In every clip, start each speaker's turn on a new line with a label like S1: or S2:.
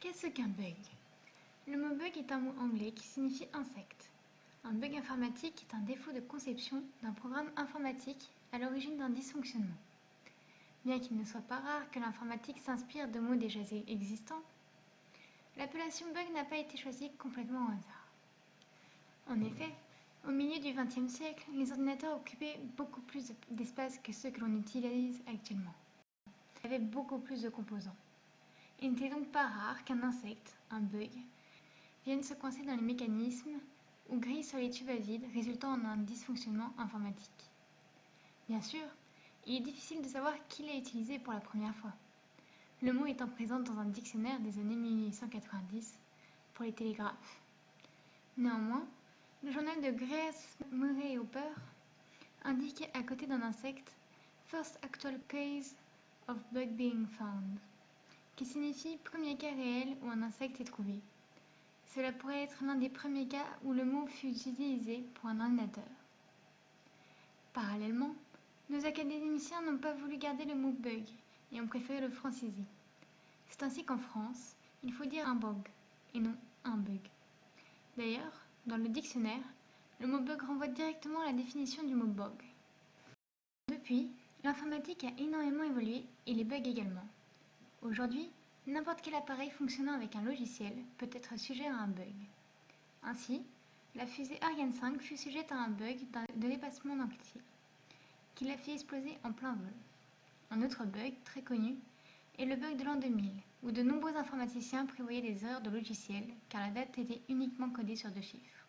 S1: Qu'est-ce qu'un bug? Le mot bug est un mot anglais qui signifie insecte. Un bug informatique est un défaut de conception d'un programme informatique à l'origine d'un dysfonctionnement. Bien qu'il ne soit pas rare que l'informatique s'inspire de mots déjà existants, l'appellation bug n'a pas été choisie complètement au hasard. En effet, au milieu du XXe siècle, les ordinateurs occupaient beaucoup plus d'espace que ceux que l'on utilise actuellement. Ils avaient beaucoup plus de composants. Il n'était donc pas rare qu'un insecte, un bug, vienne se coincer dans les mécanismes ou grille sur les tubes à vide, résultant en un dysfonctionnement informatique. Bien sûr, il est difficile de savoir qui l'a utilisé pour la première fois, le mot étant présent dans un dictionnaire des années 1890 pour les télégraphes. Néanmoins, le journal de Grace Murray Hopper indique à côté d'un insecte « First actual case of bug being found », qui signifie « premier cas réel où un insecte est trouvé ». Cela pourrait être l'un des premiers cas où le mot fut utilisé pour un ordinateur. Parallèlement, nos académiciens n'ont pas voulu garder le mot bug et ont préféré le franciser. C'est ainsi qu'en France, il faut dire un bug et non un bug. D'ailleurs, dans le dictionnaire, le mot bug renvoie directement à la définition du mot bug. Depuis, l'informatique a énormément évolué et les bugs également. Aujourd'hui, n'importe quel appareil fonctionnant avec un logiciel peut être sujet à un bug. Ainsi, la fusée Ariane 5 fut sujette à un bug de dépassement d'entier, qui l'a fait exploser en plein vol. Un autre bug très connu est le bug de l'an 2000, où de nombreux informaticiens prévoyaient des erreurs de logiciel car la date était uniquement codée sur 2 chiffres.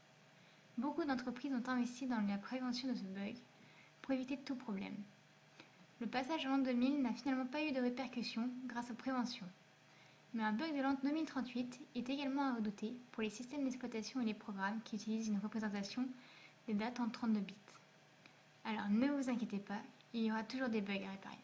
S1: Beaucoup d'entreprises ont investi dans la prévention de ce bug pour éviter tout problème. Le passage à l'an 2000 n'a finalement pas eu de répercussions grâce aux préventions. Mais un bug de l'an 2038 est également à redouter pour les systèmes d'exploitation et les programmes qui utilisent une représentation des dates en 32 bits. Alors ne vous inquiétez pas, il y aura toujours des bugs à réparer.